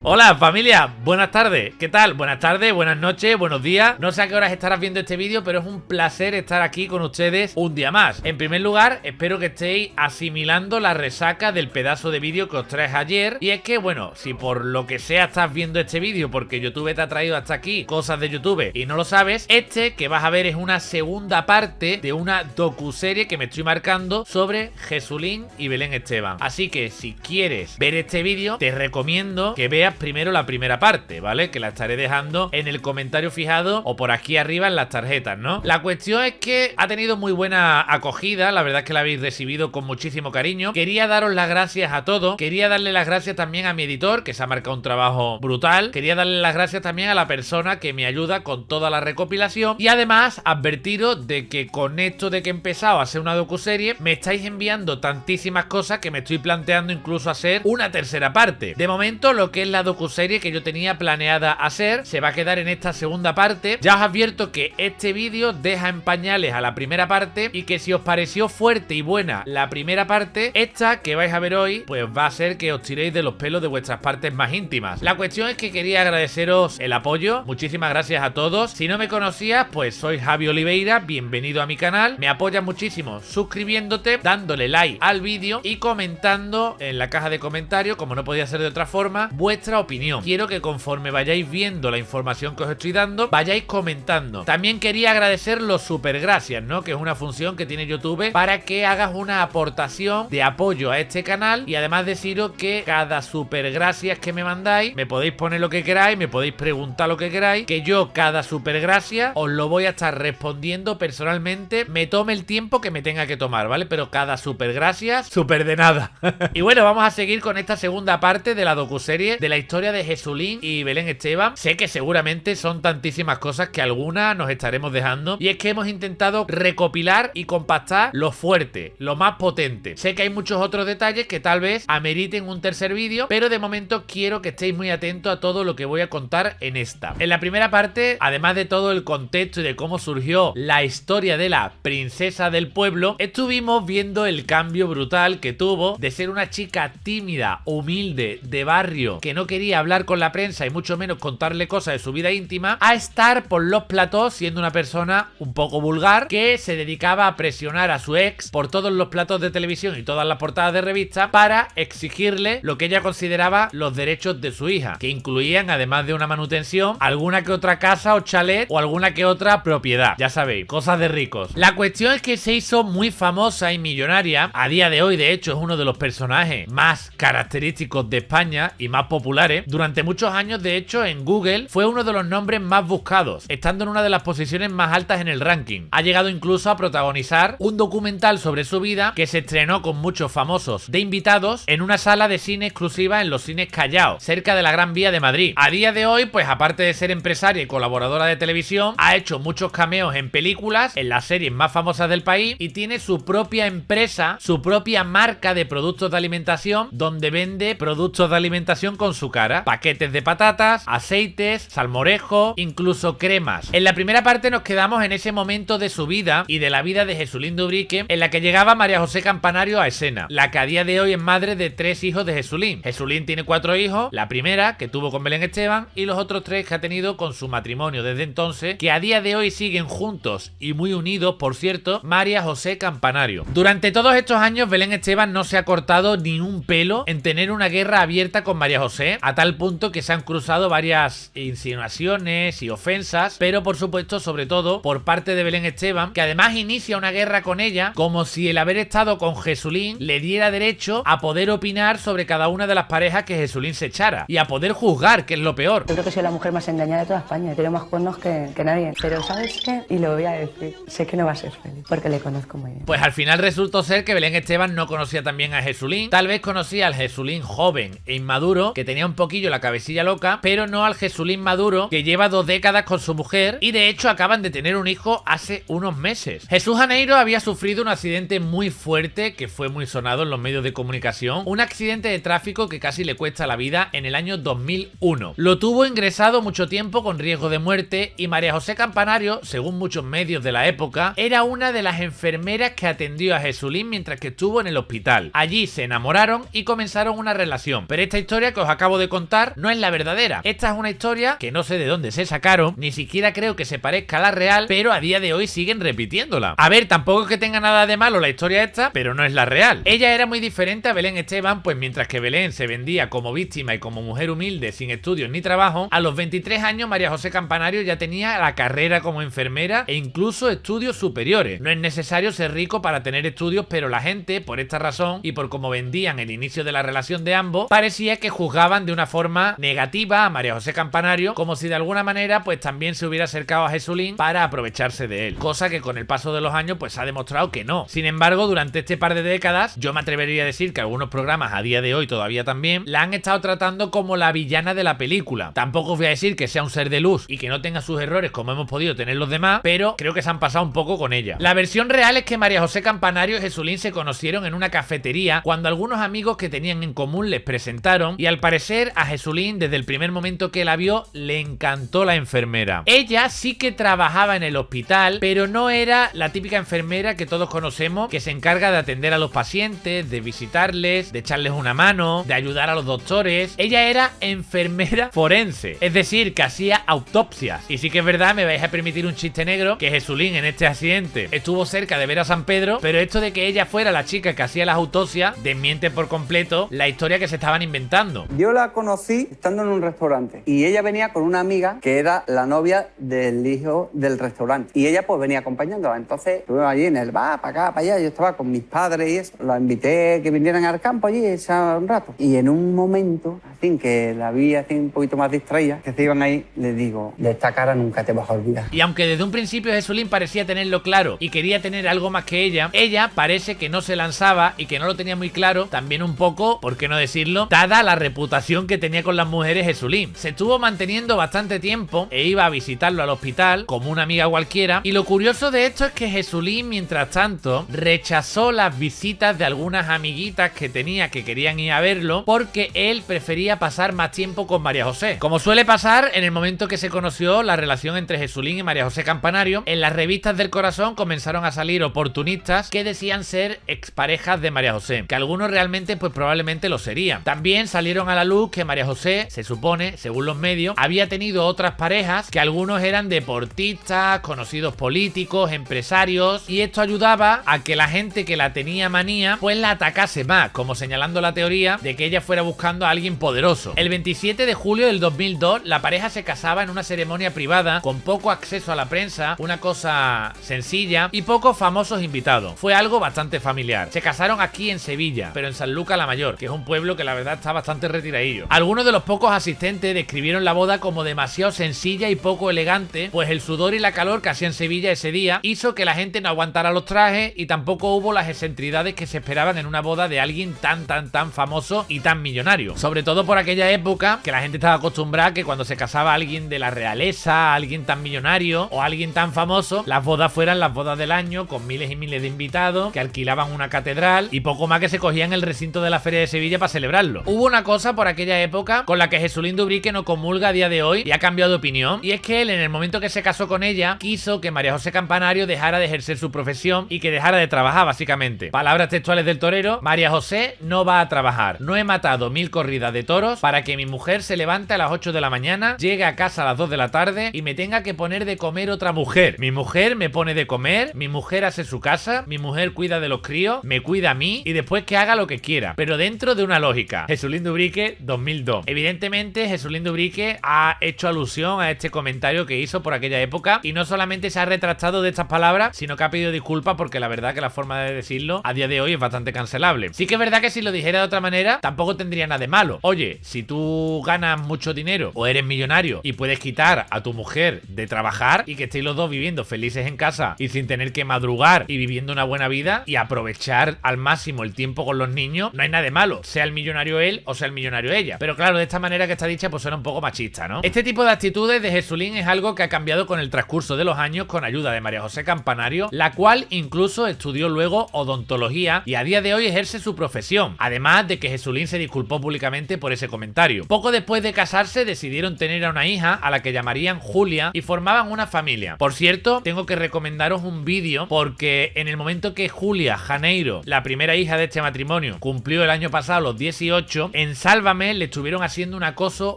Hola familia, buenas tardes, ¿qué tal? Buenas tardes, buenas noches, buenos días. No sé a qué horas estarás viendo este vídeo, pero es un placer estar aquí con ustedes un día más. En primer lugar, espero que estéis asimilando la resaca del pedazo de vídeo que os traje ayer. Y es que, bueno, si por lo que sea estás viendo este vídeo porque YouTube te ha traído hasta aquí cosas de YouTube y no lo sabes, este que vas a ver es una segunda parte de una docuserie que me estoy marcando sobre Jesulín y Belén Esteban. Así que si quieres ver este vídeo, te recomiendo que veas primero la primera parte, ¿vale? Que la estaré dejando en el comentario fijado o por aquí arriba en las tarjetas, ¿no? La cuestión es que ha tenido muy buena acogida, la verdad es que la habéis recibido con muchísimo cariño. Quería daros las gracias a todos, quería darle las gracias también a mi editor, que se ha marcado un trabajo brutal, quería darle las gracias también a la persona que me ayuda con toda la recopilación y además advertiros de que con esto de que he empezado a hacer una docuserie, me estáis enviando tantísimas cosas que me estoy planteando incluso hacer una tercera parte. De momento, lo que es la docuserie que yo tenía planeada hacer se va a quedar en esta segunda parte. Ya os advierto que este vídeo deja en pañales a la primera parte y que si os pareció fuerte y buena la primera parte, esta que vais a ver hoy pues va a ser que os tiréis de los pelos de vuestras partes más íntimas. La cuestión es que quería agradeceros el apoyo, muchísimas gracias a todos. Si no me conocías, pues soy Javi Oliveira, bienvenido a mi canal. Me apoyas muchísimo suscribiéndote, dándole like al vídeo y comentando en la caja de comentarios, como no podía ser de otra forma, vuestra opinión. Quiero que conforme vayáis viendo la información que os estoy dando, vayáis comentando. También quería agradecer los super gracias, ¿no? Que es una función que tiene YouTube para que hagas una aportación de apoyo a este canal y además deciros que cada super gracias que me mandáis, me podéis poner lo que queráis, me podéis preguntar lo que queráis, que yo cada super gracias os lo voy a estar respondiendo personalmente, me tome el tiempo que me tenga que tomar, ¿vale? Pero cada super gracias, super de nada. Y bueno, vamos a seguir con esta segunda parte de la docuserie de la historia de Jesulín y Belén Esteban. Sé que seguramente son tantísimas cosas que algunas nos estaremos dejando y es que hemos intentado recopilar y compactar lo fuerte, lo más potente. Sé que hay muchos otros detalles que tal vez ameriten un tercer vídeo, pero de momento quiero que estéis muy atentos a todo lo que voy a contar en esta. En la primera parte, además de todo el contexto y de cómo surgió la historia de la princesa del pueblo, estuvimos viendo el cambio brutal que tuvo de ser una chica tímida, humilde, de barrio, que no quería hablar con la prensa y mucho menos contarle cosas de su vida íntima, a estar por los platós siendo una persona un poco vulgar que se dedicaba a presionar a su ex por todos los platos de televisión y todas las portadas de revistas para exigirle lo que ella consideraba los derechos de su hija, que incluían, además de una manutención, alguna que otra casa o chalet o alguna que otra propiedad. Ya sabéis, cosas de ricos. La cuestión es que se hizo muy famosa y millonaria. A día de hoy, de hecho, es uno de los personajes más característicos de España y más populares. Durante muchos años, de hecho, en Google fue uno de los nombres más buscados, estando en una de las posiciones más altas en el ranking. Ha llegado incluso a protagonizar un documental sobre su vida que se estrenó con muchos famosos de invitados en una sala de cine exclusiva en los cines Callao, cerca de la Gran Vía de Madrid. A día de hoy, pues aparte de ser empresaria y colaboradora de televisión, ha hecho muchos cameos en películas, en las series más famosas del país y tiene su propia empresa, su propia marca de productos de alimentación donde vende productos de alimentación con su cara, paquetes de patatas, aceites, salmorejo, incluso cremas. En la primera parte nos quedamos en ese momento de su vida y de la vida de Jesulín de Ubrique, en la que llegaba María José Campanario a escena, la que a día de hoy es madre de 3 hijos de Jesulín. Jesulín tiene 4 hijos, la primera que tuvo con Belén Esteban y los otros 3 que ha tenido con su matrimonio desde entonces, que a día de hoy siguen juntos y muy unidos, por cierto, María José Campanario. Durante todos estos años Belén Esteban no se ha cortado ni un pelo en tener una guerra abierta con María José, a tal punto que se han cruzado varias insinuaciones y ofensas, pero por supuesto sobre todo por parte de Belén Esteban, que además inicia una guerra con ella como si el haber estado con Jesulín le diera derecho a poder opinar sobre cada una de las parejas que Jesulín se echara y a poder juzgar, que es lo peor. Yo creo que soy la mujer más engañada de toda España, tiene más cuernos que nadie, pero ¿sabes qué? Y lo voy a decir, sé que no va a ser feliz porque le conozco muy bien. Pues al final resultó ser que Belén Esteban no conocía también a Jesulín, tal vez conocía al Jesulín joven e inmaduro, que tenía un poquillo la cabecilla loca, pero no al Jesulín maduro, que lleva 2 décadas con su mujer y de hecho acaban de tener un hijo hace unos meses. Jesús Janeiro había sufrido un accidente muy fuerte que fue muy sonado en los medios de comunicación, un accidente de tráfico que casi le cuesta la vida en el año 2001. Lo tuvo ingresado mucho tiempo con riesgo de muerte y María José Campanario, según muchos medios de la época, era una de las enfermeras que atendió a Jesulín mientras que estuvo en el hospital. Allí se enamoraron y comenzaron una relación, pero esta historia que os acabo acabo de contar no es la verdadera. Esta es una historia que no sé de dónde se sacaron, ni siquiera creo que se parezca a la real, pero a día de hoy siguen repitiéndola. A ver, tampoco es que tenga nada de malo la historia esta, pero no es la real. Ella era muy diferente a Belén Esteban, pues mientras que Belén se vendía como víctima y como mujer humilde sin estudios ni trabajo, a los 23 años María José Campanario ya tenía la carrera como enfermera e incluso estudios superiores. No es necesario ser rico para tener estudios, pero la gente, por esta razón y por cómo vendían el inicio de la relación de ambos, parecía que juzgaban de una forma negativa a María José Campanario, como si de alguna manera pues también se hubiera acercado a Jesulín para aprovecharse de él, cosa que con el paso de los años pues ha demostrado que no. Sin embargo, durante este par de décadas, yo me atrevería a decir que algunos programas a día de hoy todavía también la han estado tratando como la villana de la película. Tampoco os voy a decir que sea un ser de luz y que no tenga sus errores como hemos podido tener los demás, pero creo que se han pasado un poco con ella. La versión real es que María José Campanario y Jesulín se conocieron en una cafetería cuando algunos amigos que tenían en común les presentaron, y al parecer a Jesulín desde el primer momento que la vio le encantó la enfermera. Ella sí que trabajaba en el hospital, pero no era la típica enfermera que todos conocemos, que se encarga de atender a los pacientes, de visitarles, de echarles una mano, de ayudar a los doctores. Ella era enfermera forense, es decir, que hacía autopsias. Y sí que es verdad, me vais a permitir un chiste negro, que Jesulín en este accidente estuvo cerca de ver a San Pedro, pero esto de que ella fuera la chica que hacía las autopsias desmiente por completo la historia que se estaban inventando. Yo la conocí estando en un restaurante y ella venía con una amiga que era la novia del hijo del restaurante y ella pues venía acompañándola. Entonces estuvimos allí en el bar, para acá, para allá. Yo estaba con mis padres y eso. La invité que vinieran al campo allí un rato. Y en un momento, así que la vi así un poquito más distraída, que se iban ahí, le digo, de esta cara nunca te vas a olvidar. Y aunque desde un principio Jesulín parecía tenerlo claro y quería tener algo más que ella parece que no se lanzaba y que no lo tenía muy claro, también un poco, por qué no decirlo, dada la reputación que tenía con las mujeres Jesulín. Se estuvo manteniendo bastante tiempo e iba a visitarlo al hospital como una amiga cualquiera, y lo curioso de esto es que Jesulín, mientras tanto, rechazó las visitas de algunas amiguitas que tenía que querían ir a verlo porque él prefería pasar más tiempo con María José. Como suele pasar, en el momento que se conoció la relación entre Jesulín y María José Campanario, en las revistas del corazón comenzaron a salir oportunistas que decían ser exparejas de María José, que algunos realmente pues probablemente lo serían. También salieron a la luz que María José, se supone, según los medios, había tenido otras parejas, que algunos eran deportistas, conocidos políticos, empresarios, y esto ayudaba a que la gente que la tenía manía pues la atacase más, como señalando la teoría de que ella fuera buscando a alguien poderoso. El 27 de julio del 2002 la pareja se casaba en una ceremonia privada con poco acceso a la prensa, una cosa sencilla y pocos famosos invitados. Fue algo bastante familiar. Se casaron aquí en Sevilla, pero en Sanlúcar la Mayor, que es un pueblo que la verdad está bastante retiradillo. Algunos de los pocos asistentes describieron la boda como demasiado sencilla y poco elegante, pues el sudor y la calor que hacía en Sevilla ese día hizo que la gente no aguantara los trajes y tampoco hubo las excentridades que se esperaban en una boda de alguien tan famoso y tan millonario. Sobre todo por aquella época que la gente estaba acostumbrada a que cuando se casaba alguien de la realeza, alguien tan millonario o alguien tan famoso, las bodas fueran las bodas del año con miles y miles de invitados que alquilaban una catedral y poco más que se cogían el recinto de la Feria de Sevilla para celebrarlo. Hubo una cosa por aquella época con la que Jesulín de Ubrique no comulga a día de hoy y ha cambiado de opinión, y es que él, en el momento que se casó con ella, quiso que María José Campanario dejara de ejercer su profesión y que dejara de trabajar, básicamente. Palabras textuales del torero: María José no va a trabajar. No he matado 1000 corridas de toros para que mi mujer se levante a las 8 de la mañana, llegue a casa a las 2 de la tarde y me tenga que poner de comer otra mujer. Mi mujer me pone de comer, mi mujer hace su casa, mi mujer cuida de los críos, me cuida a mí y después que haga lo que quiera, pero dentro de una lógica. Jesulín de Ubrique, 2002. Evidentemente, Jesulín de Ubrique ha hecho alusión a este comentario que hizo por aquella época y no solamente se ha retractado de estas palabras, sino que ha pedido disculpas, porque la verdad que la forma de decirlo a día de hoy es bastante cancelable. Sí que es verdad que si lo dijera de otra manera tampoco tendría nada de malo. Oye, si tú ganas mucho dinero o eres millonario y puedes quitar a tu mujer de trabajar y que estéis los dos viviendo felices en casa y sin tener que madrugar y viviendo una buena vida y aprovechar al máximo el tiempo con los niños, no hay nada de malo, sea el millonario él o sea el millonario ella. Pero claro, de esta manera que está dicha pues suena un poco machista, ¿no? Este tipo de actitudes de Jesulín es algo que ha cambiado con el transcurso de los años con ayuda de María José Campanario, la cual incluso estudió luego odontología y a día de hoy ejerce su profesión, además de que Jesulín se disculpó públicamente por ese comentario. Poco después de casarse decidieron tener a una hija a la que llamarían Julia y formaban una familia. Por cierto, tengo que recomendaros un vídeo porque en el momento que Julia Janeiro, la primera hija de este matrimonio, cumplió el año pasado los 18, en Sálvame mes le estuvieron haciendo un acoso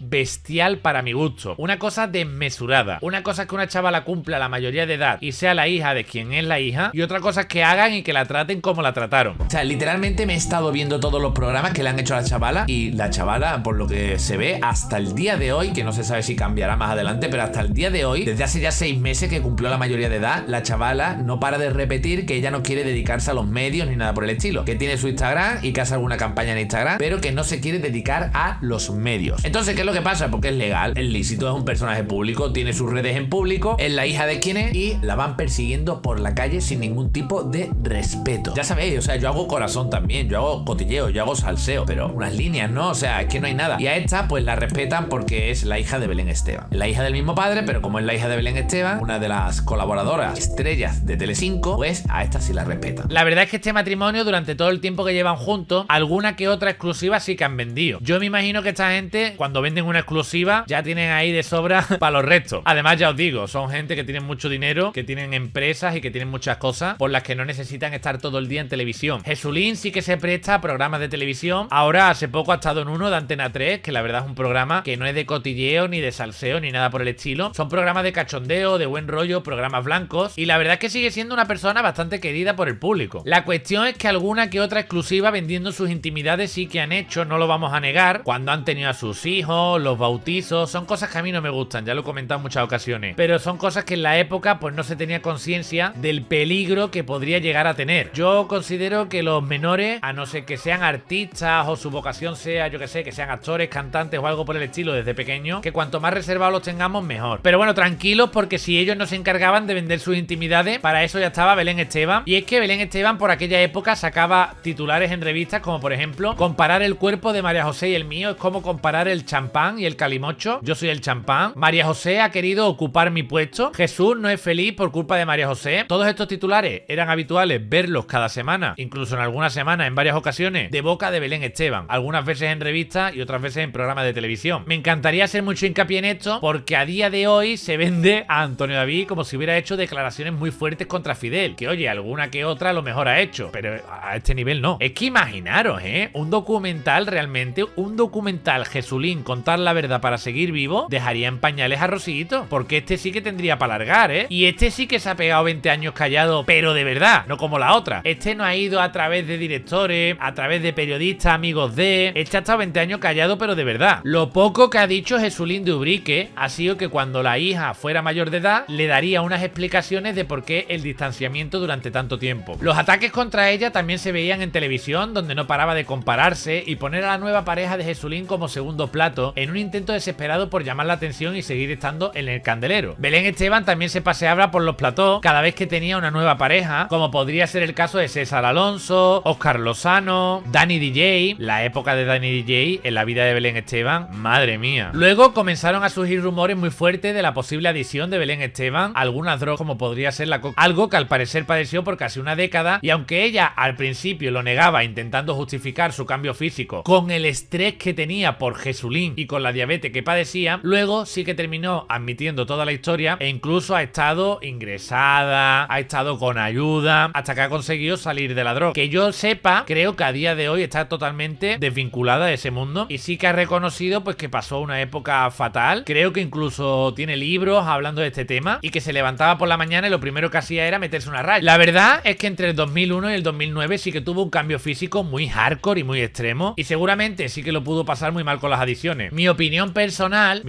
bestial para mi gusto. Una cosa desmesurada. Una cosa es que una chavala cumpla la mayoría de edad y sea la hija de quien es la hija, y otra cosa es que hagan y que la traten como la trataron. O sea, literalmente me he estado viendo todos los programas que le han hecho a la chavala, y la chavala, por lo que se ve, hasta el día de hoy, que no se sabe si cambiará más adelante, pero hasta el día de hoy, desde hace ya 6 meses que cumplió la mayoría de edad, la chavala no para de repetir que ella no quiere dedicarse a los medios ni nada por el estilo, que tiene su Instagram y que hace alguna campaña en Instagram, pero que no se quiere dedicar a los medios. Entonces, ¿qué es lo que pasa? Porque es legal, es lícito, es un personaje público, tiene sus redes en público, es la hija de quien es y la van persiguiendo por la calle sin ningún tipo de respeto. Ya sabéis, o sea, yo hago corazón también, yo hago cotilleo, yo hago salseo, pero unas líneas, ¿no? O sea, es que no hay nada. Y a esta, pues la respetan porque es la hija de Belén Esteban. Es la hija del mismo padre, pero como es la hija de Belén Esteban, una de las colaboradoras estrellas de Telecinco, pues a esta sí la respetan. La verdad es que este matrimonio, durante todo el tiempo que llevan juntos, alguna que otra exclusiva sí que han vendido. Yo me imagino que esta gente, cuando venden una exclusiva, ya tienen ahí de sobra para los restos. Además, ya os digo, son gente que tienen mucho dinero, que tienen empresas y que tienen muchas cosas por las que no necesitan estar todo el día en televisión. Jesulín sí que se presta a programas de televisión. Ahora, hace poco ha estado en uno de Antena 3, que la verdad es un programa que no es de cotilleo, ni de salseo, ni nada por el estilo. Son programas de cachondeo, de buen rollo, programas blancos. Y la verdad es que sigue siendo una persona bastante querida por el público. La cuestión es que alguna que otra exclusiva vendiendo sus intimidades sí que han hecho, no lo vamos a negar. Cuando han tenido a sus hijos, los bautizos, son cosas que a mí no me gustan, ya lo he comentado en muchas ocasiones. Pero son cosas que en la época pues no se tenía conciencia del peligro que podría llegar a tener. Yo considero que los menores, a no ser que sean artistas o su vocación sea, yo que sé, que sean actores, cantantes o algo por el estilo desde pequeños, que cuanto más reservados los tengamos mejor. Pero bueno, tranquilos, porque si ellos no se encargaban de vender sus intimidades, para eso ya estaba Belén Esteban. Y es que Belén Esteban por aquella época sacaba titulares en revistas como por ejemplo: comparar el cuerpo de María José y el mío es como comparar el champán y el calimocho. Yo soy el champán. María José ha querido ocupar mi puesto. Jesús no es feliz por culpa de María José. Todos estos titulares eran habituales verlos cada semana, incluso en algunas semanas, en varias ocasiones, de boca de Belén Esteban. Algunas veces en revistas y otras veces en programas de televisión. Me encantaría hacer mucho hincapié en esto, porque a día de hoy se vende a Antonio David como si hubiera hecho declaraciones muy fuertes contra Fidel. Que oye, alguna que otra a lo mejor ha hecho, pero a este nivel no. Es que imaginaros, un documental realmente, un documental Jesulín contar la verdad para seguir vivo, dejaría en pañales a Rosito, porque este sí que tendría para largar, y este sí que se ha pegado 20 años callado, pero de verdad, no como la otra. Este no ha ido a través de directores, a través de periodistas, amigos de... Este ha estado 20 años callado, pero de verdad. Lo poco que ha dicho Jesulín de Ubrique ha sido que cuando la hija fuera mayor de edad, le daría unas explicaciones de por qué el distanciamiento durante tanto tiempo. Los ataques contra ella también se veían en televisión, donde no paraba de compararse y poner a la nueva pareja de Jesulín como segundo plato, en un intento desesperado por llamar la atención y seguir estando en el candelero. Belén Esteban también se paseaba por los platós cada vez que tenía una nueva pareja, como podría ser el caso de César Alonso, Óscar Lozano, Dani DJ. La época de Dani DJ en la vida de Belén Esteban, madre mía. Luego comenzaron a surgir rumores muy fuertes de la posible adicción de Belén Esteban a algunas drogas, como podría ser la coca, algo que al parecer padeció por casi una década, y aunque ella al principio lo negaba, intentando justificar su cambio físico con el estrés que tenía por Jesulín y con la diabetes que padecía, luego sí que terminó admitiendo toda la historia e incluso ha estado ingresada, ha estado con ayuda, hasta que ha conseguido salir de la droga. Que yo sepa, creo que a día de hoy está totalmente desvinculada de ese mundo, y sí que ha reconocido pues que pasó una época fatal. Creo que incluso tiene libros hablando de este tema, y que se levantaba por la mañana y lo primero que hacía era meterse una raya. La verdad es que entre el 2001 y el 2009 sí que tuvo un cambio físico muy hardcore y muy extremo, y seguramente sí que lo pudo pasar muy mal con las adicciones. Mi opinión personal,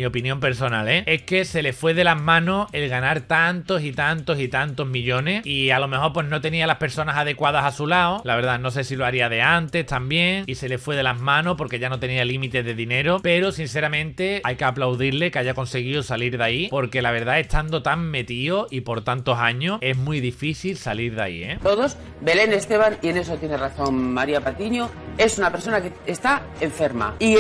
es que se le fue de las manos el ganar tantos y tantos y tantos millones, y a lo mejor pues no tenía las personas adecuadas a su lado. La verdad no sé si lo haría de antes también, y se le fue de las manos porque ya no tenía límites de dinero, pero sinceramente hay que aplaudirle que haya conseguido salir de ahí, porque la verdad, estando tan metido y por tantos años, es muy difícil salir de ahí, Todos, Belén Esteban, y en eso tiene razón María Patiño, es una persona que está enferma, y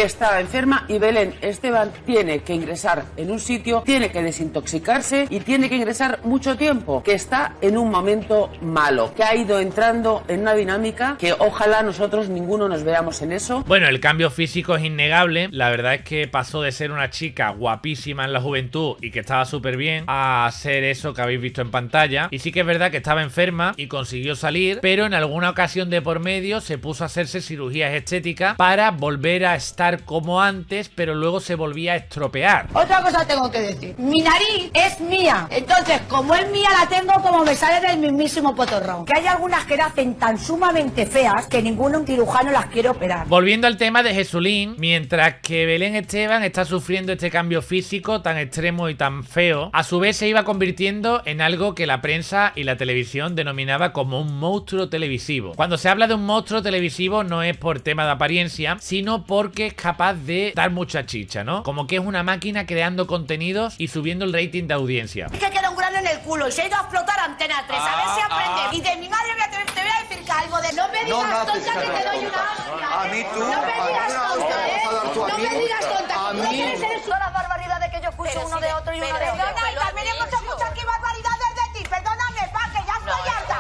Belén Esteban tiene que ingresar en un sitio, tiene que desintoxicarse y tiene que ingresar mucho tiempo, que está en un momento malo, que ha ido entrando en una dinámica que ojalá nosotros ninguno nos veamos en eso. Bueno, el cambio físico es innegable. La verdad es que pasó de ser una chica guapísima en la juventud y que estaba súper bien a ser eso que habéis visto en pantalla. Y sí que es verdad que estaba enferma y consiguió salir, pero en alguna ocasión de por medio se puso a hacerse cirugías estéticas para volver a estar como antes, pero luego se volvía a estropear. Otra cosa tengo que decir. Mi nariz es mía. Entonces, como es mía, la tengo como me sale del mismísimo potorrón. Que hay algunas que nacen tan sumamente feas que ningún cirujano las quiere operar. Volviendo al tema de Jesulín, mientras que Belén Esteban está sufriendo este cambio físico tan extremo y tan feo, a su vez se iba convirtiendo en algo que la prensa y la televisión denominaba como un monstruo televisivo. Cuando se habla de un monstruo televisivo no es por tema de apariencia, sino porque es capaz de dar mucha chicha, ¿no? Como que es una máquina creando contenidos y subiendo el rating de audiencia. Es que queda un grano en el culo y se ha ido a explotar Antena 3. A ver si aprende. Y de mi madre te voy a decir que algo de... No me digas tonta que te doy una hostia. A mí tú. No me digas tonta, No me digas tonta. A ¿No mí. quieres ser todas las barbaridades que yo escucho uno de otro y uno de otro? Perdona, y también hemos escuchado aquí barbaridades de ti. Perdóname, pa, que ya estoy harta.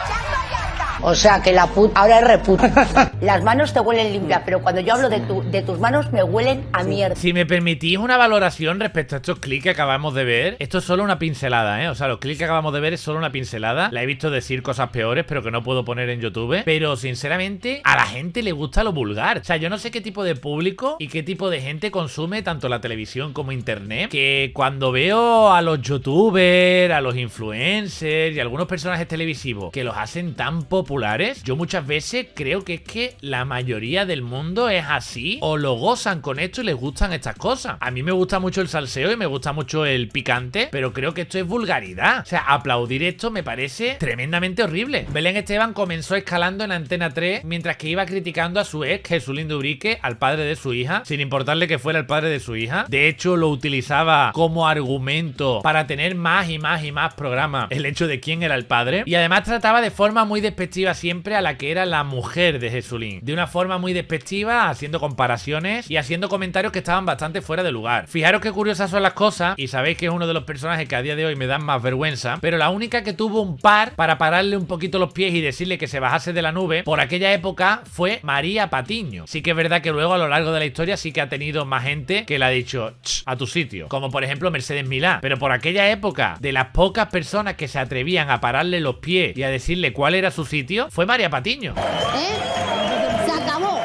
Ya estoy harta. O sea que la puta ahora es reputa. Las manos te huelen limpias, pero cuando yo hablo de tus manos me huelen a mierda. Si me permitís una valoración respecto a estos clics que acabamos de ver, esto es solo una pincelada, ¿eh? O sea, los clics que acabamos de ver es solo una pincelada. La he visto decir cosas peores, pero que no puedo poner en YouTube. Pero sinceramente, a la gente le gusta lo vulgar. O sea, yo no sé qué tipo de público y qué tipo de gente consume tanto la televisión como internet, que cuando veo a los youtubers, a los influencers y a algunos personajes televisivos que los hacen tan populares, yo muchas veces creo que es que la mayoría del mundo es así o lo gozan con esto y les gustan estas cosas. A mí me gusta mucho el salseo y me gusta mucho el picante, pero creo que esto es vulgaridad. O sea, aplaudir esto me parece tremendamente horrible. Belén Esteban comenzó escalando en Antena 3 mientras que iba criticando a su ex, Jesulín de Ubrique, al padre de su hija, sin importarle que fuera el padre de su hija. De hecho, lo utilizaba como argumento para tener más y más y más programas el hecho de quién era el padre. Y además trataba de forma muy despectiva siempre a la que era la mujer de Jesulín. De una forma muy despectiva, haciendo comparaciones y haciendo comentarios que estaban bastante fuera de lugar. Fijaros qué curiosas son las cosas, y sabéis que es uno de los personajes que a día de hoy me dan más vergüenza, pero la única que tuvo un par para pararle un poquito los pies y decirle que se bajase de la nube por aquella época fue María Patiño. Sí que es verdad que luego a lo largo de la historia sí que ha tenido más gente que le ha dicho a tu sitio, como por ejemplo Mercedes Milá, pero por aquella época de las pocas personas que se atrevían a pararle los pies y a decirle cuál era su sitio fue María Patiño. Se acabó.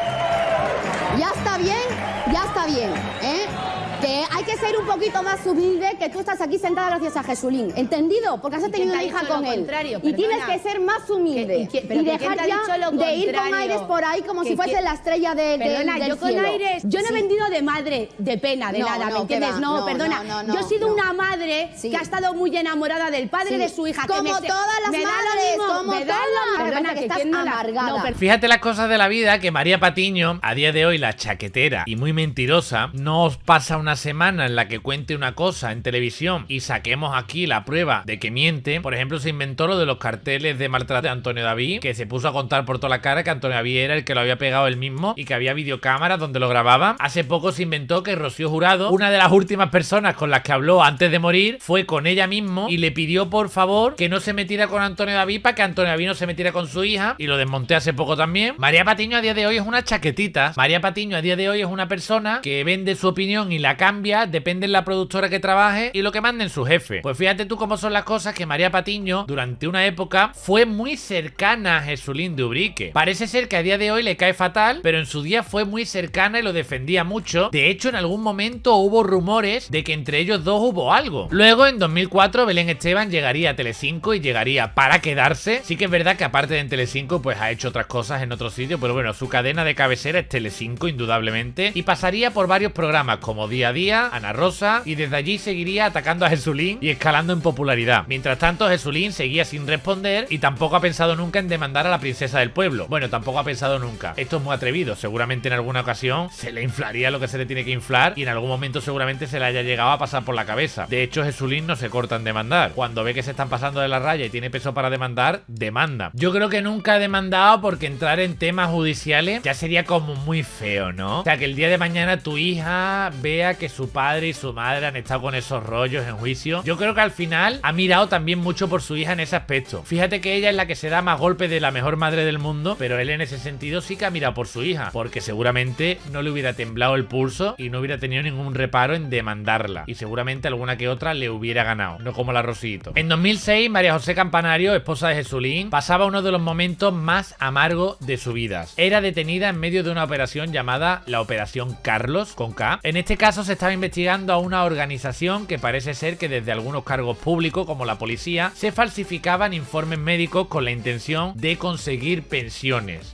Ya está bien, ¿eh? Que hay que ser un poquito más humilde, que tú estás aquí sentada gracias a Jesulín, ¿entendido? Porque has tenido una hija con él. Y tienes que ser más humilde y dejar ya de ir con Aires por ahí como si fuese la estrella del yo con cielo. Aires, yo no he vendido de madre, de pena, de nada, ¿me entiendes? No, perdona. Yo he sido una madre que ha estado muy enamorada del padre de su hija. Como todas las madres, como todas. Perdona, que estás amargada. Fíjate las cosas de la vida, que María Patiño, a día de hoy la chaquetera y muy mentirosa, no os pasa una semana en la que cuente una cosa en televisión y saquemos aquí la prueba de que miente. Por ejemplo, se inventó lo de los carteles de maltrato de Antonio David, que se puso a contar por toda la cara que Antonio David era el que lo había pegado él mismo y que había videocámaras donde lo grababa. Hace poco se inventó que Rocío Jurado, una de las últimas personas con las que habló antes de morir, fue con ella mismo y le pidió por favor que no se metiera con Antonio David para que Antonio David no se metiera con su hija, y lo desmonté hace poco también. María Patiño a día de hoy es una chaquetita. María Patiño a día de hoy es una persona que vende su opinión y la cambia, depende de la productora que trabaje y lo que manden su jefe. Pues fíjate tú cómo son las cosas, que María Patiño durante una época fue muy cercana a Jesulín de Ubrique. Parece ser que a día de hoy le cae fatal, pero en su día fue muy cercana y lo defendía mucho. De hecho, en algún momento hubo rumores de que entre ellos dos hubo algo. Luego, en 2004, Belén Esteban llegaría a Telecinco y llegaría para quedarse. Sí que es verdad que aparte de en Telecinco, pues ha hecho otras cosas en otros sitios, pero bueno, su cadena de cabecera es Telecinco, indudablemente, y pasaría por varios programas como Día a Día, Ana Rosa, y desde allí seguiría atacando a Jesulín y escalando en popularidad. Mientras tanto, Jesulín seguía sin responder y tampoco ha pensado nunca en demandar a la princesa del pueblo. Bueno, tampoco ha pensado nunca. Esto es muy atrevido. Seguramente en alguna ocasión se le inflaría lo que se le tiene que inflar y en algún momento seguramente se le haya llegado a pasar por la cabeza. De hecho, Jesulín no se corta en demandar. Cuando ve que se están pasando de la raya y tiene peso para demandar, demanda. Yo creo que nunca ha demandado porque entrar en temas judiciales ya sería como muy feo, ¿no? O sea, que el día de mañana tu hija vea que su padre y su madre han estado con esos rollos en juicio. Yo creo que al final ha mirado también mucho por su hija en ese aspecto. Fíjate que ella es la que se da más golpes de la mejor madre del mundo, pero él en ese sentido sí que ha mirado por su hija, porque seguramente no le hubiera temblado el pulso y no hubiera tenido ningún reparo en demandarla, y seguramente alguna que otra le hubiera ganado, no como la Rosito. En 2006, María José Campanario, esposa de Jesulín, pasaba uno de los momentos más amargos de su vida. Era detenida en medio de una operación llamada la Operación Carlos, con K. En este caso se estaba investigando a una organización que parece ser que desde algunos cargos públicos, como la policía, se falsificaban informes médicos con la intención de conseguir pensiones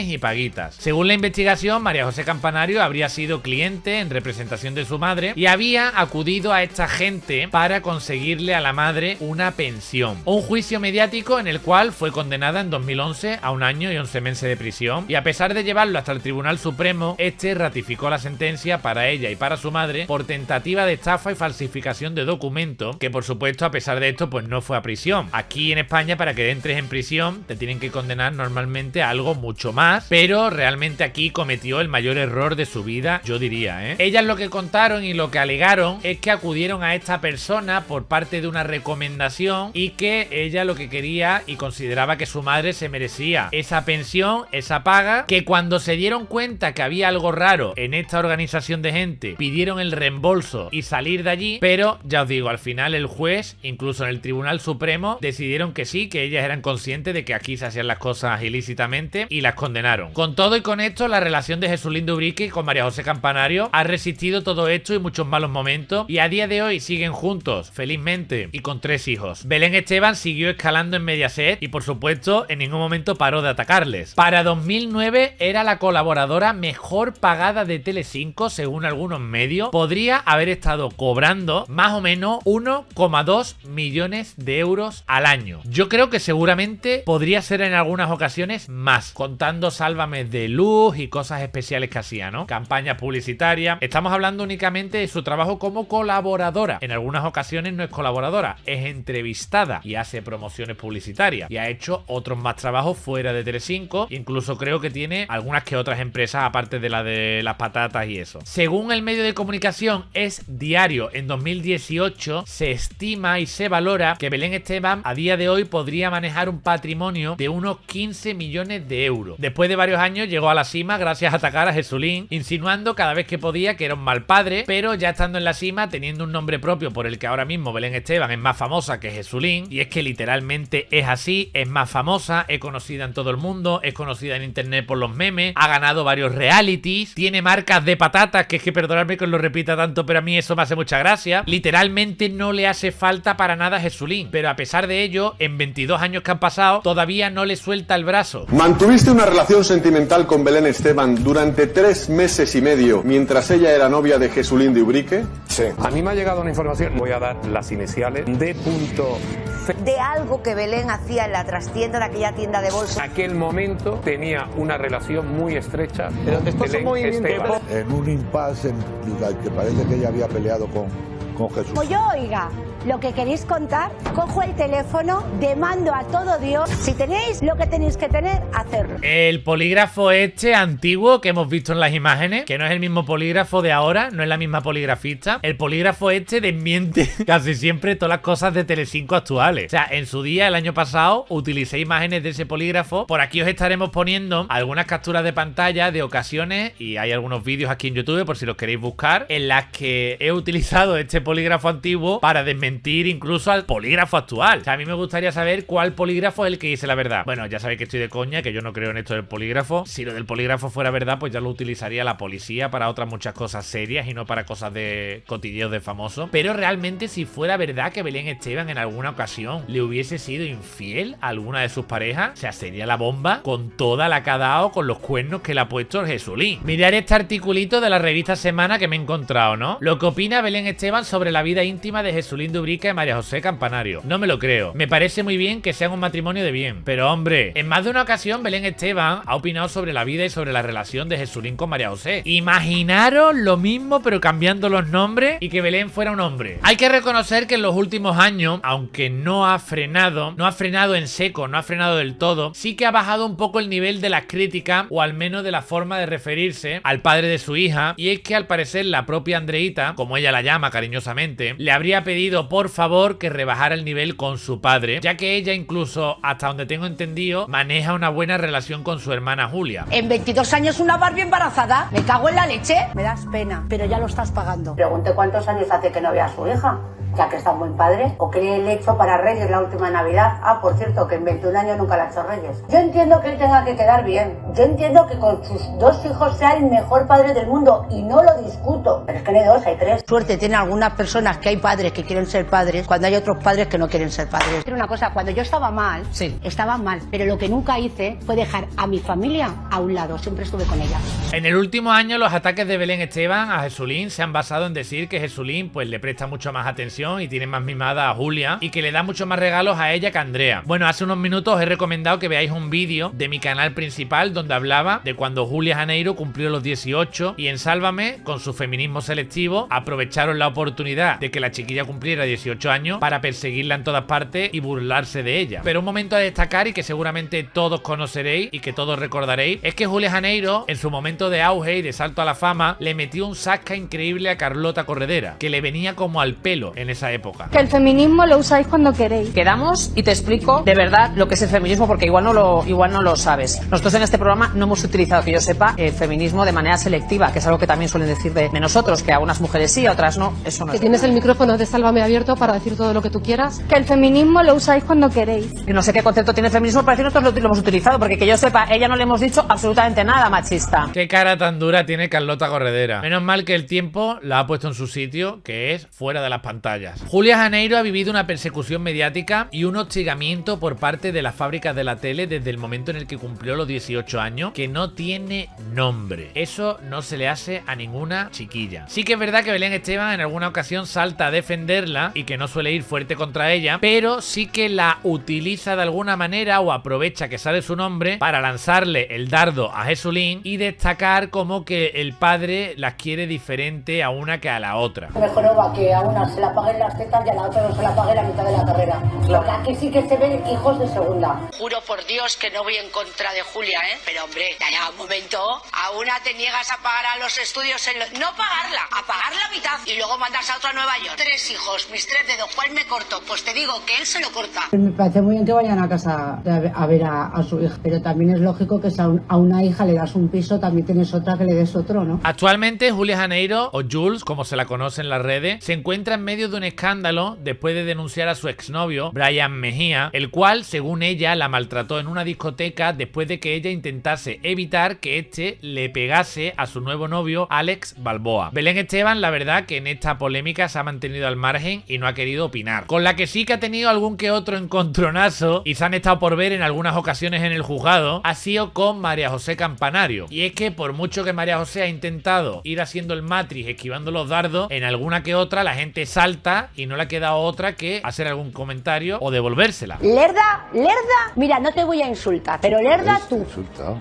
y paguitas. Según la investigación, María José Campanario habría sido cliente en representación de su madre y había acudido a esta gente para conseguirle a la madre una pensión. Un juicio mediático en el cual fue condenada en 2011 a 1 año y 11 meses de prisión, y a pesar de llevarlo hasta el Tribunal Supremo, este ratificó la sentencia para ella y para su madre por tentativa de estafa y falsificación de documentos, que por supuesto a pesar de esto pues no fue a prisión. Aquí en España, para que entres en prisión te tienen que condenar normalmente a algo mucho más, pero realmente aquí cometió el mayor error de su vida, yo diría, ¿eh? Ellas lo que contaron y lo que alegaron es que acudieron a esta persona por parte de una recomendación y que ella lo que quería y consideraba que su madre se merecía esa pensión, esa paga, que cuando se dieron cuenta que había algo raro en esta organización de gente, pidieron el reembolso y salir de allí, pero ya os digo, al final el juez, incluso en el Tribunal Supremo, decidieron que sí, que ellas eran conscientes de que aquí se hacían las cosas ilícitamente y las condenaron. Con todo y con esto, la relación de Jesulín de Ubrique con María José Campanario ha resistido todo esto y muchos malos momentos, y a día de hoy siguen juntos, felizmente, y con 3 hijos. Belén Esteban siguió escalando en Mediaset y por supuesto en ningún momento paró de atacarles. Para 2009 era la colaboradora mejor pagada de Telecinco, según algunos medios. Podría haber estado cobrando más o menos 1,2 millones de euros al año. Yo creo que seguramente podría ser en algunas ocasiones más, contando sálvame de luz y cosas especiales que hacía, ¿no? Campañas publicitarias. Estamos hablando únicamente de su trabajo como colaboradora. En algunas ocasiones no es colaboradora, es entrevistada y hace promociones publicitarias, y ha hecho otros más trabajos fuera de Telecinco. Incluso creo que tiene algunas que otras empresas aparte de la de las patatas y eso. Según el medio de comunicación Es Diario, en 2018 se estima y se valora que Belén Esteban a día de hoy podría manejar un patrimonio de unos 15 millones de euros. Después de varios años llegó a la cima gracias a atacar a Jesulín, insinuando cada vez que podía que era un mal padre, pero ya estando en la cima, teniendo un nombre propio por el que ahora mismo Belén Esteban es más famosa que Jesulín, y es que literalmente es así, es más famosa, es conocida en todo el mundo, es conocida en internet por los memes, ha ganado varios realities, tiene marcas de patatas, que es que perdonadme que os lo repita tanto, pero a mí eso me hace mucha gracia. Literalmente no le hace falta para nada a Jesulín, pero a pesar de ello, en 22 años que han pasado, todavía no le suelta el brazo. ¿Mantuviste una relación sentimental con Belén Esteban durante 3 meses y medio mientras ella era novia de Jesulín de Ubrique? Sí. A mí me ha llegado una información, voy a dar las iniciales, D.C. De algo que Belén hacía en la trastienda de aquella tienda de bolsa. En aquel momento tenía una relación muy estrecha con Belén Esteban. En un impasse en el que parece que ella había peleado con Jesús. Como yo oiga lo que queréis contar, cojo el teléfono, demando a todo Dios. Si tenéis lo que tenéis que tener, hacerlo. El polígrafo este antiguo que hemos visto en las imágenes, que no es el mismo polígrafo de ahora, no es la misma poligrafista. El polígrafo este desmiente casi siempre todas las cosas de Telecinco actuales. O sea, en su día, el año pasado, utilicé imágenes de ese polígrafo. Por aquí os estaremos poniendo algunas capturas de pantalla de ocasiones, y hay algunos vídeos aquí en YouTube por si los queréis buscar, en las que he utilizado este polígrafo antiguo para desmentir incluso al polígrafo actual. O sea, a mí me gustaría saber cuál polígrafo es el que dice la verdad. Bueno, ya sabéis que estoy de coña, que yo no creo en esto del polígrafo. Si lo del polígrafo fuera verdad, pues ya lo utilizaría la policía para otras muchas cosas serias y no para cosas de cotilleos de famosos. Pero realmente, si fuera verdad que Belén Esteban en alguna ocasión le hubiese sido infiel a alguna de sus parejas, o sea, sería la bomba con toda la que ha dado, con los cuernos que le ha puesto el Jesulín. Mirad este articulito de la revista Semana que me he encontrado, ¿no? Lo que opina Belén Esteban sobre sobre la vida íntima de Jesulín Dubrica y María José Campanario. No me lo creo. Me parece muy bien que sean un matrimonio de bien, pero hombre, en más de una ocasión Belén Esteban ha opinado sobre la vida y sobre la relación de Jesulín con María José. Imaginaros lo mismo pero cambiando los nombres y que Belén fuera un hombre. Hay que reconocer que en los últimos años, aunque no ha frenado en seco, no ha frenado del todo, sí que ha bajado un poco el nivel de las críticas o al menos de la forma de referirse al padre de su hija, y es que al parecer la propia Andreita, como ella la llama cariñosamente, le habría pedido por favor que rebajara el nivel con su padre, ya que ella incluso, hasta donde tengo entendido, maneja una buena relación con su hermana Julia. En 22 años una Barbie embarazada, me cago en la leche. Me das pena, pero ya lo estás pagando. Pregunté cuántos años hace que no vea a su hija, ya que está un buen padre. ¿O qué le he hecho para Reyes la última Navidad? Ah, por cierto, que en 21 años nunca le ha hecho Reyes. Yo entiendo que él tenga que quedar bien. Yo entiendo que con sus 2 hijos sea el mejor padre del mundo y no lo discuto. Pero es que no hay 2, hay 3. Suerte tienen algunas personas que hay padres que quieren ser padres cuando hay otros padres que no quieren ser padres. Pero una cosa, cuando yo estaba mal, estaba mal, pero lo que nunca hice fue dejar a mi familia a un lado. Siempre estuve con ella. En el último año los ataques de Belén Esteban a Jesulín se han basado en decir que Jesulín pues le presta mucho más atención y tiene más mimada a Julia y que le da mucho más regalos a ella que a Andrea. Bueno, hace unos minutos os he recomendado que veáis un vídeo de mi canal principal donde hablaba de cuando Julia Janeiro cumplió los 18 y en Sálvame, con su feminismo selectivo, aprovecharon la oportunidad de que la chiquilla cumpliera 18 años para perseguirla en todas partes y burlarse de ella. Pero un momento a destacar y que seguramente todos conoceréis y que todos recordaréis es que Julia Janeiro, en su momento de auge y de salto a la fama, le metió un zasca increíble a Carlota Corredera, que le venía como al pelo en esa época. Que el feminismo lo usáis cuando queréis. Quedamos y te explico de verdad lo que es el feminismo, porque igual no lo sabes. Nosotros en este programa no hemos utilizado, que yo sepa, el feminismo de manera selectiva, que es algo que también suelen decir de nosotros, que a unas mujeres sí, a otras no. Eso no que es tienes verdad. El micrófono de Sálvame abierto para decir todo lo que tú quieras. Que el feminismo lo usáis cuando queréis. Y no sé qué concepto tiene el feminismo, pero nosotros lo hemos utilizado, porque que yo sepa, ella no le hemos dicho absolutamente nada machista. Qué cara tan dura tiene Carlota Corredera. Menos mal que el tiempo la ha puesto en su sitio, que es fuera de las pantallas. Julia Janeiro ha vivido una persecución mediática y un hostigamiento por parte de las fábricas de la tele desde el momento en el que cumplió los 18 años, que no tiene nombre. Eso no se le hace a ninguna chiquilla. Sí que es verdad que Belén Esteban en alguna ocasión salta a defenderla y que no suele ir fuerte contra ella, pero sí que la utiliza de alguna manera o aprovecha que sale su nombre para lanzarle el dardo a Jesulín y destacar como que el padre las quiere diferente a una que a la otra. Mejor va que a una se la paguen las tetas y a la otra no se la pague la mitad de la carrera. Porque aquí sí que se ven hijos de segunda. Juro por Dios que no voy en contra de Julia, ¿eh? Pero hombre, ya llega un momento, a una te niegas a pagar a los estudios, no pagarla, a pagar la mitad y luego mandas a otra a Nueva York. 3 hijos, mis 3 dedos, ¿cuál me corto? Pues te digo que él se lo corta. Me parece muy bien que vayan a casa a ver a su hija, pero también es lógico que si a una hija le das un piso, también tienes otra que le des otro, ¿no? Actualmente Julia Janeiro, o Jules, como se la conoce en las redes, se encuentra en medio de un escándalo después de denunciar a su exnovio, Brian Mejía, el cual, según ella, la maltrató en una discoteca después de que ella intentase evitar que este le pegase a su nuevo novio, Alex Balboa. Belén Esteban, la verdad que en esta polémica se ha mantenido al margen y no ha querido opinar. Con la que sí que ha tenido algún que otro encontronazo y se han estado por ver en algunas ocasiones en el juzgado, ha sido con María José Campanario. Y es que por mucho que María José ha intentado ir haciendo el Matrix, esquivando los dardos, en alguna que otra la gente salta y no le ha quedado otra que hacer algún comentario o devolvérsela. Lerda, mira, no te voy a insultar, pero lerda tú.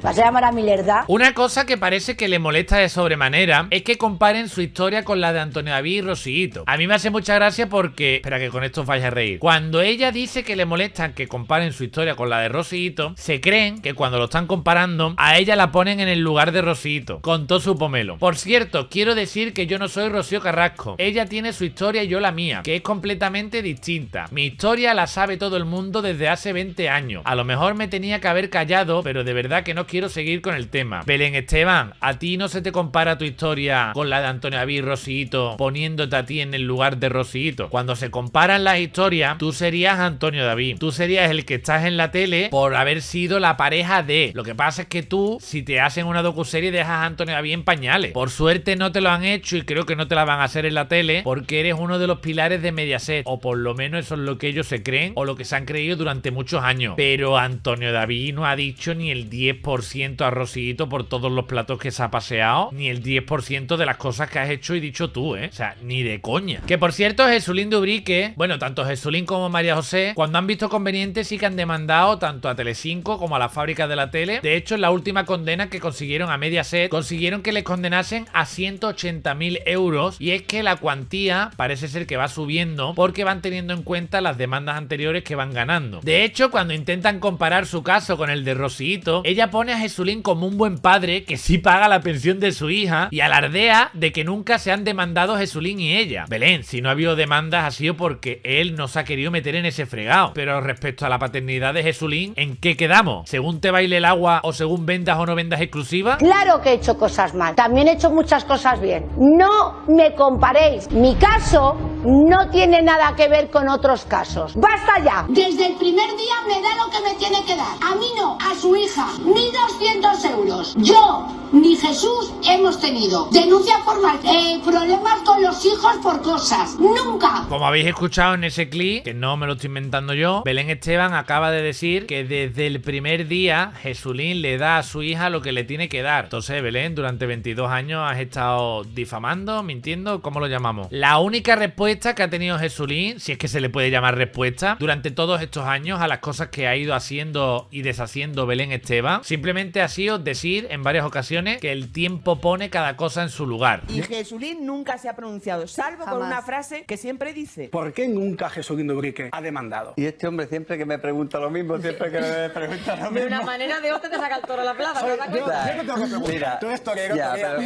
¿Vas a llamar a mi lerda? Una cosa que parece que le molesta de sobremanera es que comparen su historia con la de Antonio David y Rosillito. A mí me hace mucha gracia porque, espera que con esto os vais a reír, cuando ella dice que le molesta que comparen su historia con la de Rosillito, se creen que cuando lo están comparando a ella la ponen en el lugar de Rosillito, con todo su pomelo. Por cierto, quiero decir que yo no soy Rocío Carrasco. Ella tiene su historia y yo la mía, que es completamente distinta. Mi historia la sabe todo el mundo desde hace 20 años. A lo mejor me tenía que haber callado, pero de verdad que no quiero seguir con el tema. Belén Esteban, ¿a ti no se te compara tu historia con la de Antonio David y Rosillito poniéndote a ti en el lugar de Rosillito? Cuando se comparan las historias, tú serías Antonio David. Tú serías el que estás en la tele por haber sido la pareja de... Lo que pasa es que tú, si te hacen una docuserie, dejas a Antonio David en pañales. Por suerte no te lo han hecho y creo que no te la van a hacer en la tele porque eres uno de los pilares de Mediaset, o por lo menos eso es lo que ellos se creen o lo que se han creído durante muchos años. Pero Antonio David no ha dicho ni el 10% 10% a Rosito por todos los platos que se ha paseado, ni el 10% de las cosas que has hecho y dicho tú, ¿eh? O sea, ni de coña. Que por cierto, Jesulín de Ubrique, bueno, tanto Jesulín como María José, cuando han visto conveniente sí que han demandado tanto a Telecinco como a las fábricas de la tele. De hecho, en la última condena que consiguieron a Mediaset, consiguieron que les condenasen a 180.000 euros, y es que la cuantía parece ser que va subiendo porque van teniendo en cuenta las demandas anteriores que van ganando. De hecho, cuando intentan comparar su caso con el de Rosito, ella pone a Jesulín como un buen padre que sí paga la pensión de su hija y alardea de que nunca se han demandado Jesulín y ella. Belén, si no ha habido demandas ha sido porque él no se ha querido meter en ese fregado. Pero respecto a la paternidad de Jesulín, ¿en qué quedamos? ¿Según te baile el agua o según vendas o no vendas exclusiva? Claro que he hecho cosas mal, también he hecho muchas cosas bien. No me comparéis, mi caso no tiene nada que ver con otros casos. ¡Basta ya! Desde el primer día me da lo que me tiene que dar. A mí no, a su hija. 1.200 euros. Yo ni Jesús hemos tenido denuncia formal, problemas con los hijos por cosas. ¡Nunca! Como habéis escuchado en ese clip, que no me lo estoy inventando yo, Belén Esteban acaba de decir que desde el primer día Jesulín le da a su hija lo que le tiene que dar. Entonces, Belén, durante 22 años has estado difamando, mintiendo, ¿cómo lo llamamos? La única respuesta que ha tenido Jesulín, si es que se le puede llamar respuesta, durante todos estos años a las cosas que ha ido haciendo y deshaciendo Belén Esteban, simplemente ha sido decir en varias ocasiones que el tiempo pone cada cosa en su lugar. Y Jesulín nunca se ha pronunciado, salvo con una frase que siempre dice: ¿por qué nunca Jesulín de Ubrique ha demandado? Y este hombre siempre que me pregunta lo mismo, siempre que me pregunta lo mismo. De una manera de otra te saca el toro a la plaza. Mira, tú eres torero,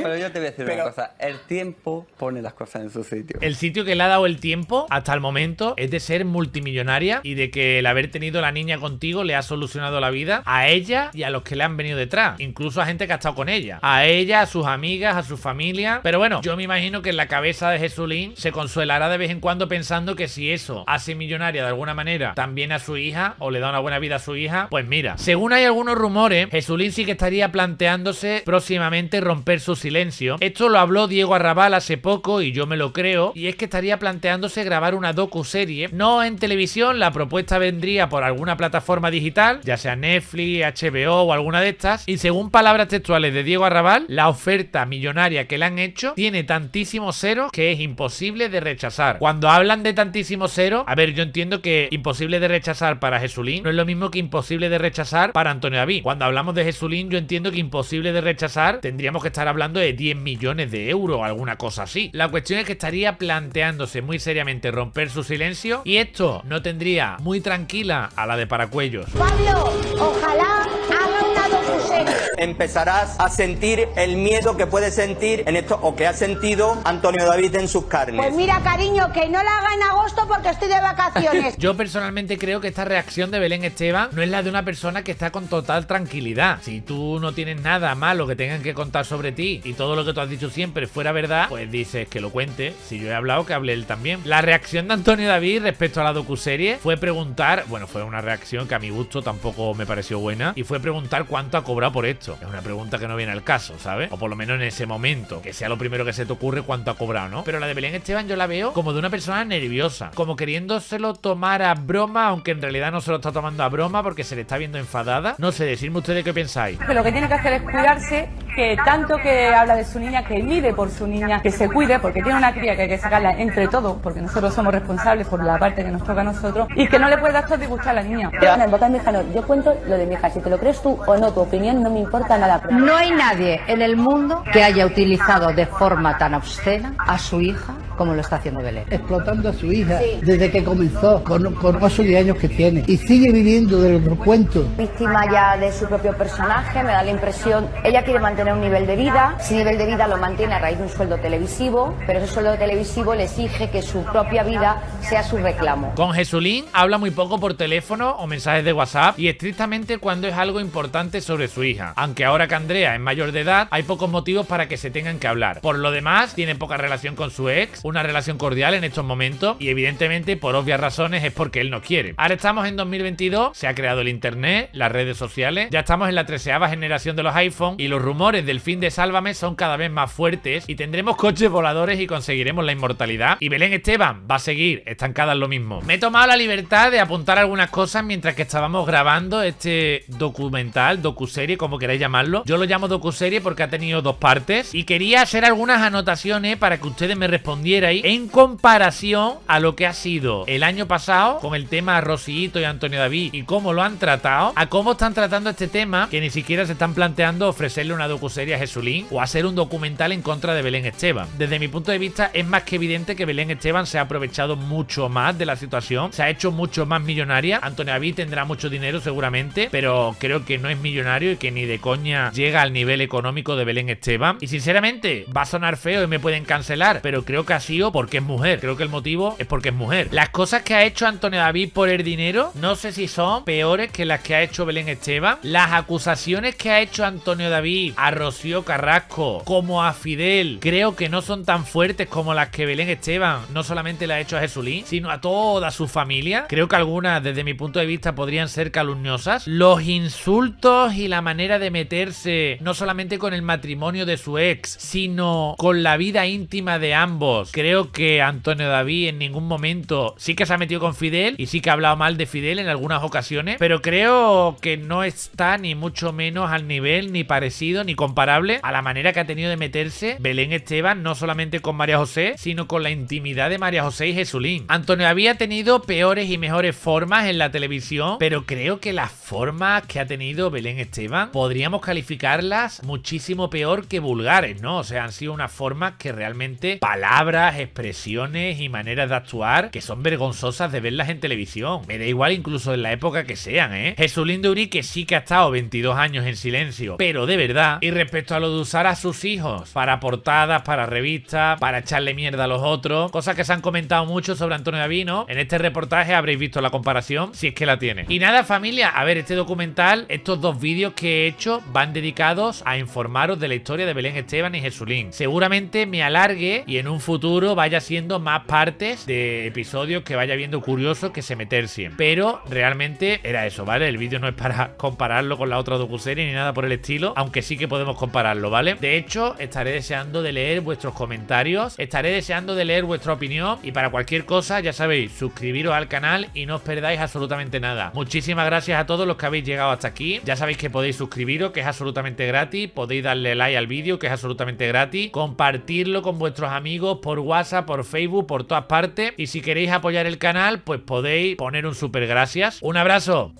pero yo te voy a decir una cosa. El tiempo pone las cosas en su sitio. El sitio que le ha dado el tiempo hasta el momento es de ser multimillonaria y de que el haber tenido la niña contigo le ha solucionado la vida a ella y a los que le han venido detrás, incluso a gente que ha estado con ella, a ella, a sus amigas, a su familia. Pero bueno, yo me imagino que en la cabeza de Jesulín se consolará de vez en cuando pensando que si eso hace millonaria de alguna manera también a su hija, o le da una buena vida a su hija, pues mira, según hay algunos rumores, Jesulín sí que estaría planteándose próximamente romper su silencio. Esto lo habló Diego Arrabal hace poco y yo me lo creo, y es que estaría planteándose grabar una docuserie, no en televisión, la propuesta vendría por alguna plataforma digital, ya sea Netflix, HBO o alguna de estas, y según palabras textuales de Diego Arrabal, la oferta millonaria que le han hecho tiene tantísimos ceros que es imposible de rechazar. Cuando hablan de tantísimos ceros, a ver, yo entiendo que imposible de rechazar para Jesulín no es lo mismo que imposible de rechazar para Antonio David. Cuando hablamos de Jesulín, yo entiendo que imposible de rechazar tendríamos que estar hablando de 10 millones de euros o alguna cosa así. La cuestión es que estaría planteándose muy seriamente romper su silencio, y esto no tendría muy tranquila a la de Paracuellos. Pablo, ojalá haga una docuserie. Empezarás a sentir el miedo que puede sentir en esto, o que ha sentido Antonio David en sus carnes. Pues mira, cariño, que no la haga en agosto porque estoy de vacaciones. Yo personalmente creo que esta reacción de Belén Esteban no es la de una persona que está con total tranquilidad. Si tú no tienes nada malo que tengan que contar sobre ti y todo lo que tú has dicho siempre fuera verdad, pues dices que lo cuente. Si yo he hablado, que hable él también. La reacción de Antonio David respecto a la docuserie fue preguntar, bueno, fue una reacción que a mi gusto tampoco me pareció buena, y fue preguntar cuánto ha cobrado por esto. Es una pregunta que no viene al caso, ¿sabes? O por lo menos en ese momento, que sea lo primero que se te ocurre cuánto ha cobrado, ¿no? Pero la de Belén Esteban yo la veo como de una persona nerviosa, como queriéndoselo tomar a broma, aunque en realidad no se lo está tomando a broma porque se le está viendo enfadada. No sé, decirme ustedes qué pensáis. Que lo que tiene que hacer es cuidarse, que tanto que habla de su niña, que vive por su niña, que se cuide, porque tiene una cría que hay que sacarla entre todos, porque nosotros somos responsables por la parte que nos toca a nosotros, y que no le puede dar todo disgusto a la niña. En el boca de mi hija no, yo cuento lo de mi hija, si te lo crees tú o no, tu opinión no me importa nada. No hay nadie en el mundo que haya utilizado de forma tan obscena a su hija como lo está haciendo Belén. Explotando a su hija desde que comenzó, con 8 años que tiene, y sigue viviendo de los cuentos. Víctima ya de su propio personaje, me da la impresión, ella quiere mantener un nivel de vida, ese nivel de vida lo mantiene a raíz de un sueldo televisivo, pero ese sueldo televisivo le exige que su propia vida sea su reclamo. Con Jesulín habla muy poco por teléfono o mensajes de WhatsApp, y estrictamente cuando es algo importante sobre su hija, aunque ahora que Andrea es mayor de edad hay pocos motivos para que se tengan que hablar. Por lo demás, tiene poca relación con su ex, una relación cordial en estos momentos y evidentemente por obvias razones es porque él no quiere. Ahora estamos en 2022, se ha creado el internet, las redes sociales, ya estamos en la 13ª generación de los iPhone y los rumores del fin de Sálvame son cada vez más fuertes y tendremos coches voladores y conseguiremos la inmortalidad. Y Belén Esteban va a seguir estancada en lo mismo. Me he tomado la libertad de apuntar algunas cosas mientras que estábamos grabando este documental, docuserie, como queráis llamarlo. Yo lo llamo docuserie porque ha tenido 2 partes y quería hacer algunas anotaciones para que ustedes me respondierais en comparación a lo que ha sido el año pasado con el tema Rosito y Antonio David y cómo lo han tratado, a cómo están tratando este tema, que ni siquiera se están planteando ofrecerle una docuserie a Jesulín o hacer un documental en contra de Belén Esteban. Desde mi punto de vista es más que evidente que Belén Esteban se ha aprovechado mucho más de la situación, se ha hecho mucho más millonaria. Antonio David tendrá mucho dinero seguramente, pero creo que no es millonario y que ni de coña llega al nivel económico de Belén Esteban. Y sinceramente va a sonar feo y me pueden cancelar, pero creo que ha sido porque es mujer. Creo que el motivo es porque es mujer. Las cosas que ha hecho Antonio David por el dinero no sé si son peores que las que ha hecho Belén Esteban. Las acusaciones que ha hecho Antonio David a Rocío Carrasco como a Fidel creo que no son tan fuertes como las que Belén Esteban no solamente le ha hecho a Jesulín, sino a toda su familia. Creo que algunas desde mi punto de vista podrían ser calumniosas. Los insultos y la manera de meterse no solamente con el matrimonio de su ex, sino con la vida íntima de ambos. Creo que Antonio David en ningún momento sí que se ha metido con Fidel y sí que ha hablado mal de Fidel en algunas ocasiones, pero creo que no está ni mucho menos al nivel, ni parecido, ni comparable a la manera que ha tenido de meterse Belén Esteban, no solamente con María José, sino con la intimidad de María José y Jesulín. Antonio David ha tenido peores y mejores formas en la televisión, pero creo que las formas que ha tenido Belén Esteban podríamos calificarlas muchísimo peor que vulgares, ¿no? O sea, han sido unas formas que realmente, palabras, expresiones y maneras de actuar que son vergonzosas de verlas en televisión. Me da igual incluso en la época que sean, ¿eh? Jesulín de Uri, que sí que ha estado 22 años en silencio, pero de verdad. Y respecto a lo de usar a sus hijos para portadas, para revistas, para echarle mierda a los otros, cosas que se han comentado mucho sobre Antonio David, ¿no? En este reportaje habréis visto la comparación, si es que la tiene. Y nada, familia, a ver, este documental, estos 2 vídeos que he hecho van dedicados a informaros de la historia de Belén Esteban y Jesulín. Seguramente me alargue y en un futuro vaya siendo más partes de episodios que vaya viendo curiosos que se meterse. Pero realmente era eso, ¿vale? El vídeo no es para compararlo con la otra docuserie ni nada por el estilo, aunque sí que podemos compararlo, ¿vale? De hecho, estaré deseando de leer vuestros comentarios, estaré deseando de leer vuestra opinión y para cualquier cosa, ya sabéis, suscribiros al canal y no os perdáis absolutamente nada. Muchísimas gracias a todos los que habéis llegado hasta aquí. Ya sabéis que podéis suscribiros, que es absolutamente gratis, podéis darle like al vídeo, que es absolutamente gratis, compartirlo con vuestros amigos por WhatsApp, por Facebook, por todas partes, y si queréis apoyar el canal, pues podéis poner un super gracias. Un abrazo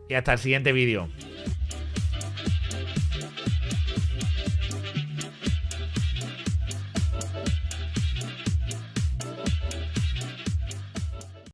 y hasta el siguiente vídeo.